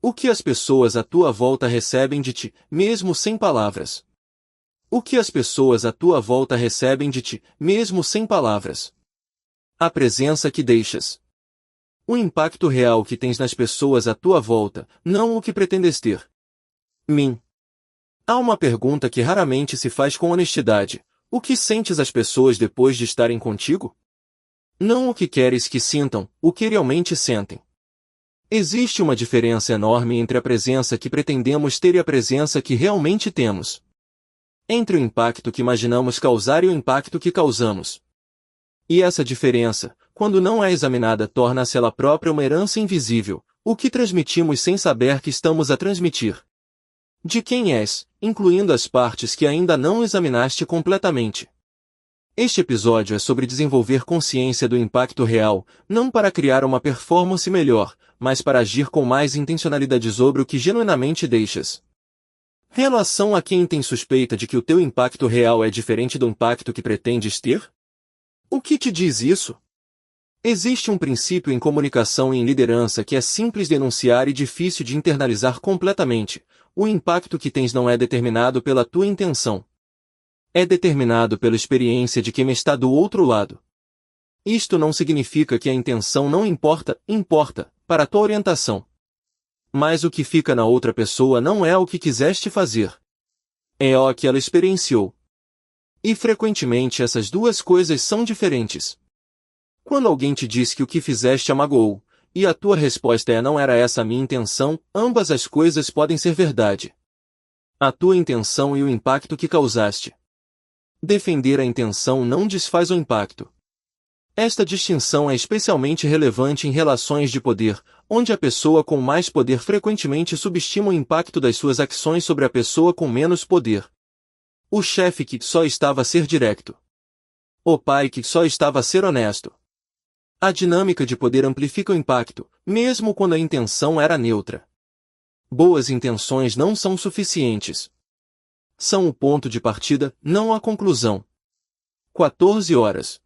O que as pessoas à tua volta recebem de ti, mesmo sem palavras? O que as pessoas à tua volta recebem de ti, mesmo sem palavras? A presença que deixas. O impacto real que tens nas pessoas à tua volta, não o que pretendes ter. Há uma pergunta que raramente se faz com honestidade. O que sentes as pessoas depois de estarem contigo? Não o que queres que sintam, o que realmente sentem. Existe uma diferença enorme entre a presença que pretendemos ter e a presença que realmente temos. Entre o impacto que imaginamos causar e o impacto que causamos. E essa diferença, quando não é examinada, torna-se ela própria uma herança invisível, o que transmitimos sem saber que estamos a transmitir. De quem és, incluindo as partes que ainda não examinaste completamente. Este episódio é sobre desenvolver consciência do impacto real, não para criar uma performance melhor, mas para agir com mais intencionalidade sobre o que genuinamente deixas. Relação a quem tem suspeita de que o teu impacto real é diferente do impacto que pretendes ter? O que te diz isso? Existe um princípio em comunicação e em liderança que é simples de enunciar e difícil de internalizar completamente. O impacto que tens não é determinado pela tua intenção. É determinado pela experiência de quem está do outro lado. Isto não significa que a intenção não importa, para a tua orientação. Mas o que fica na outra pessoa não é o que quiseste fazer. É o que ela experienciou. E frequentemente essas duas coisas são diferentes. Quando alguém te diz que o que fizeste a magoou, e a tua resposta é não era essa a minha intenção, ambas as coisas podem ser verdade. A tua intenção e o impacto que causaste. Defender a intenção não desfaz o impacto. Esta distinção é especialmente relevante em relações de poder, onde a pessoa com mais poder frequentemente subestima o impacto das suas ações sobre a pessoa com menos poder. O chefe que só estava a ser direto. O pai que só estava a ser honesto. A dinâmica de poder amplifica o impacto, mesmo quando a intenção era neutra. Boas intenções não são suficientes. São o ponto de partida, não a conclusão. 14 horas.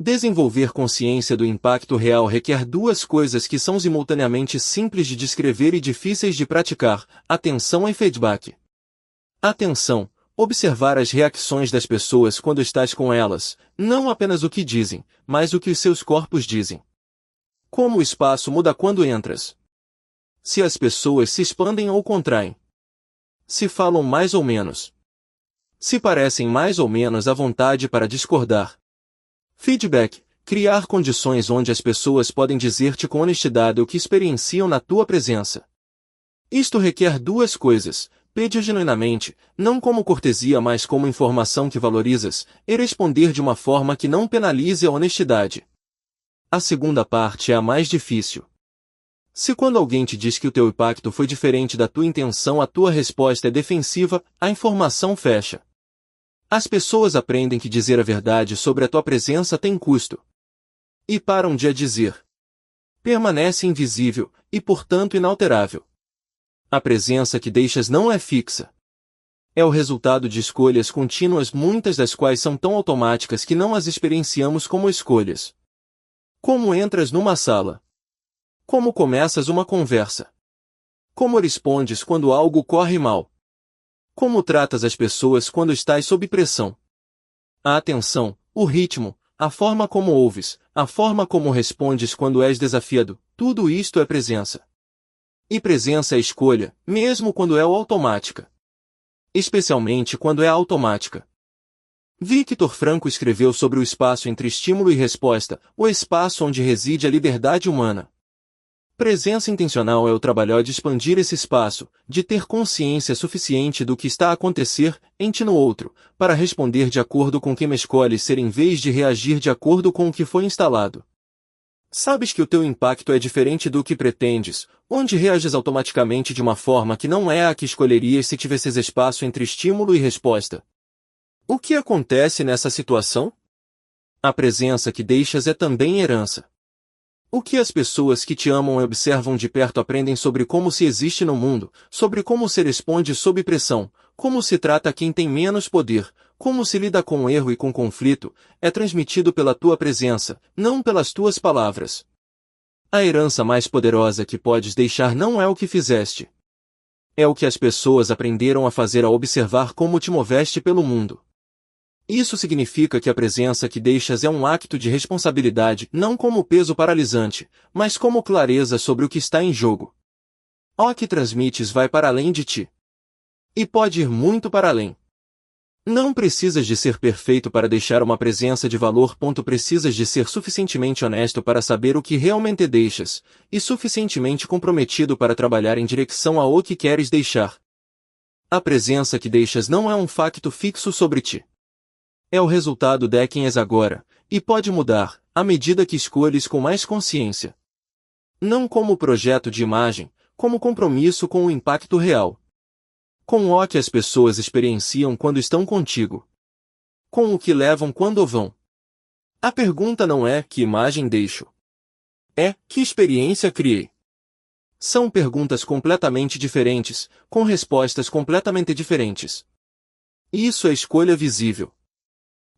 Desenvolver consciência do impacto real requer duas coisas que são simultaneamente simples de descrever e difíceis de praticar: atenção e feedback. Atenção. Observar as reações das pessoas quando estás com elas, não apenas o que dizem, mas o que os seus corpos dizem. Como o espaço muda quando entras. Se as pessoas se expandem ou contraem. Se falam mais ou menos. Se parecem mais ou menos à vontade para discordar. Feedback. Criar condições onde as pessoas podem dizer-te com honestidade o que experienciam na tua presença. Isto requer duas coisas. Pede genuinamente, não como cortesia mas como informação que valorizas, e responder de uma forma que não penalize a honestidade. A segunda parte é a mais difícil. Se quando alguém te diz que o teu impacto foi diferente da tua intenção, a tua resposta é defensiva, a informação fecha. As pessoas aprendem que dizer a verdade sobre a tua presença tem custo. E param de a dizer. Permanece invisível, e portanto inalterável. A presença que deixas não é fixa. É o resultado de escolhas contínuas, muitas das quais são tão automáticas que não as experienciamos como escolhas. Como entras numa sala? Como começas uma conversa? Como respondes quando algo corre mal? Como tratas as pessoas quando estás sob pressão? A atenção, o ritmo, a forma como ouves, a forma como respondes quando és desafiado, tudo isto é presença. E presença é escolha, mesmo quando é automática. Especialmente quando é automática. Victor Frankl escreveu sobre o espaço entre estímulo e resposta, o espaço onde reside a liberdade humana. Presença intencional é o trabalho de expandir esse espaço, de ter consciência suficiente do que está a acontecer em ti no outro, para responder de acordo com quem escolhe ser em vez de reagir de acordo com o que foi instalado. Sabes que o teu impacto é diferente do que pretendes, onde reages automaticamente de uma forma que não é a que escolherias se tivesses espaço entre estímulo e resposta. O que acontece nessa situação? A presença que deixas é também herança. O que as pessoas que te amam e observam de perto aprendem sobre como se existe no mundo, sobre como se responde sob pressão, como se trata quem tem menos poder, como se lida com o erro e com conflito, é transmitido pela tua presença, não pelas tuas palavras. A herança mais poderosa que podes deixar não é o que fizeste. É o que as pessoas aprenderam a fazer ao observar como te moveste pelo mundo. Isso significa que a presença que deixas é um acto de responsabilidade não como peso paralisante, mas como clareza sobre o que está em jogo. O que transmites vai para além de ti. E pode ir muito para além. Não precisas de ser perfeito para deixar uma presença de valor. Precisas de ser suficientemente honesto para saber o que realmente deixas, e suficientemente comprometido para trabalhar em direção ao que queres deixar. A presença que deixas não é um facto fixo sobre ti. É o resultado de quem és agora, e pode mudar, à medida que escolhes com mais consciência. Não como projeto de imagem, como compromisso com o impacto real. Com o que as pessoas experienciam quando estão contigo. Com o que levam quando vão. A pergunta não é que imagem deixo. É que experiência criei. São perguntas completamente diferentes, com respostas completamente diferentes. Isso é escolha visível.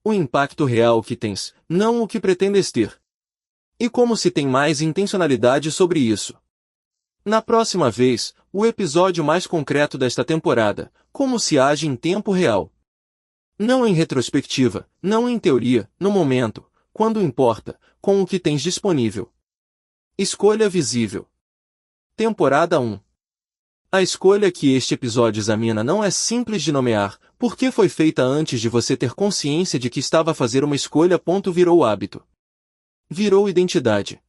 O impacto real que tens, não o que pretendes ter. E como se tem mais intencionalidade sobre isso. Na próxima vez, o episódio mais concreto desta temporada, como se age em tempo real. Não em retrospectiva, não em teoria, no momento, quando importa, com o que tens disponível. Escolha visível. Temporada 1. A escolha que este episódio examina não é simples de nomear, porque foi feita antes de você ter consciência de que estava a fazer uma escolha. Virou hábito. Virou identidade.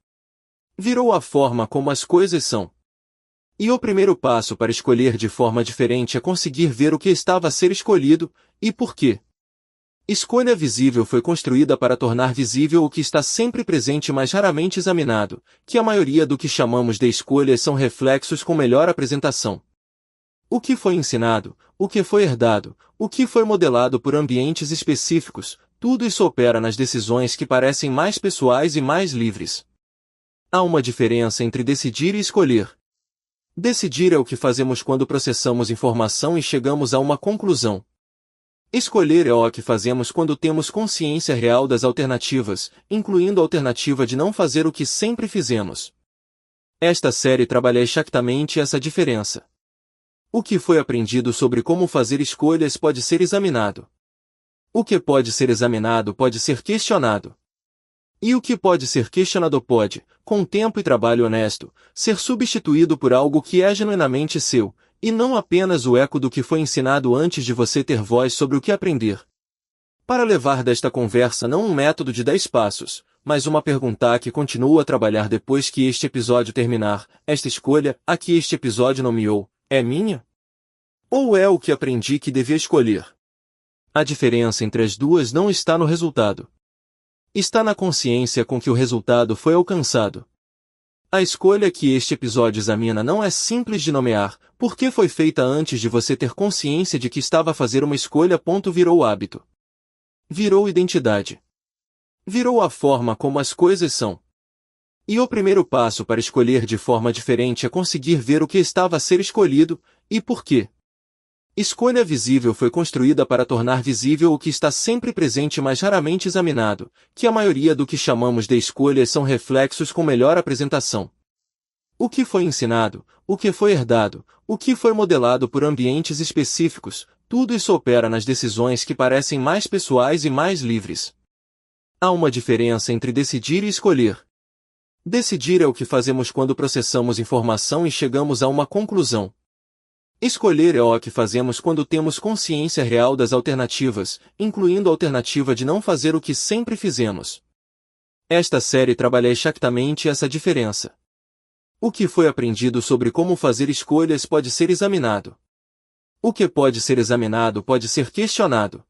Virou a forma como as coisas são. E o primeiro passo para escolher de forma diferente é conseguir ver o que estava a ser escolhido, e por quê. Escolha visível foi construída para tornar visível o que está sempre presente e mais raramente examinado, que a maioria do que chamamos de escolhas são reflexos com melhor apresentação. O que foi ensinado, o que foi herdado, o que foi modelado por ambientes específicos, tudo isso opera nas decisões que parecem mais pessoais e mais livres. Há uma diferença entre decidir e escolher. Decidir é o que fazemos quando processamos informação e chegamos a uma conclusão. Escolher é o que fazemos quando temos consciência real das alternativas, incluindo a alternativa de não fazer o que sempre fizemos. Esta série trabalha exatamente essa diferença. O que foi aprendido sobre como fazer escolhas pode ser examinado. O que pode ser examinado pode ser questionado. E o que pode ser questionado pode, com tempo e trabalho honesto, ser substituído por algo que é genuinamente seu, e não apenas o eco do que foi ensinado antes de você ter voz sobre o que aprender. Para levar desta conversa não um método de 10 passos, mas uma pergunta que continua a trabalhar depois que este episódio terminar, esta escolha, a que este episódio nomeou, é minha? Ou é o que aprendi que devia escolher? A diferença entre as duas não está no resultado. Está na consciência com que o resultado foi alcançado. A escolha que este episódio examina não é simples de nomear, porque foi feita antes de você ter consciência de que estava a fazer uma escolha. Virou hábito. Virou identidade. Virou a forma como as coisas são. E o primeiro passo para escolher de forma diferente é conseguir ver o que estava a ser escolhido, e por quê. Escolha visível foi construída para tornar visível o que está sempre presente e mais raramente examinado, que a maioria do que chamamos de escolhas são reflexos com melhor apresentação. O que foi ensinado, o que foi herdado, o que foi modelado por ambientes específicos, tudo isso opera nas decisões que parecem mais pessoais e mais livres. Há uma diferença entre decidir e escolher. Decidir é o que fazemos quando processamos informação e chegamos a uma conclusão. Escolher é o que fazemos quando temos consciência real das alternativas, incluindo a alternativa de não fazer o que sempre fizemos. Esta série trabalha exatamente essa diferença. O que foi aprendido sobre como fazer escolhas pode ser examinado. O que pode ser examinado pode ser questionado.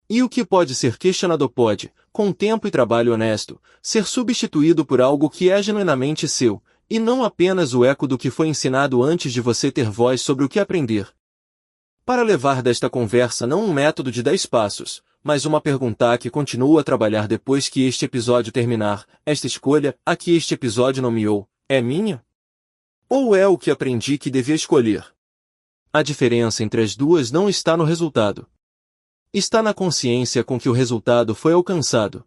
E o que pode ser questionado pode, com tempo e trabalho honesto, ser substituído por algo que é genuinamente seu, e não apenas o eco do que foi ensinado antes de você ter voz sobre o que aprender. Para levar desta conversa não um método de 10 passos, mas uma pergunta que continua a trabalhar depois que este episódio terminar, esta escolha, a que este episódio nomeou, é minha? Ou é o que aprendi que devia escolher? A diferença entre as duas não está no resultado. Está na consciência com que o resultado foi alcançado.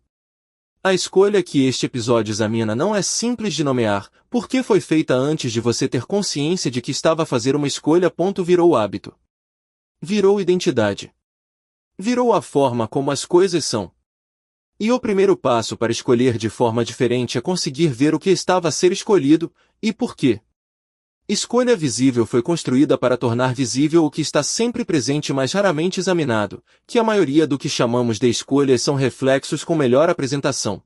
A escolha que este episódio examina não é simples de nomear, porque foi feita antes de você ter consciência de que estava a fazer uma escolha. Virou hábito. Virou identidade. Virou a forma como as coisas são. E o primeiro passo para escolher de forma diferente é conseguir ver o que estava a ser escolhido, e por quê. Escolha visível foi construída para tornar visível o que está sempre presente mas raramente examinado, que a maioria do que chamamos de escolhas são reflexos com melhor apresentação.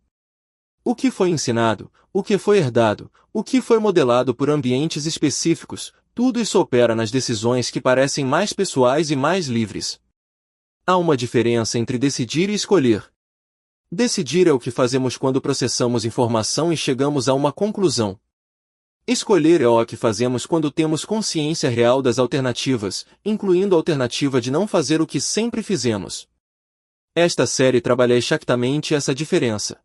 O que foi ensinado, o que foi herdado, o que foi modelado por ambientes específicos, tudo isso opera nas decisões que parecem mais pessoais e mais livres. Há uma diferença entre decidir e escolher. Decidir é o que fazemos quando processamos informação e chegamos a uma conclusão. Escolher é o que fazemos quando temos consciência real das alternativas, incluindo a alternativa de não fazer o que sempre fizemos. Esta série trabalha exatamente essa diferença.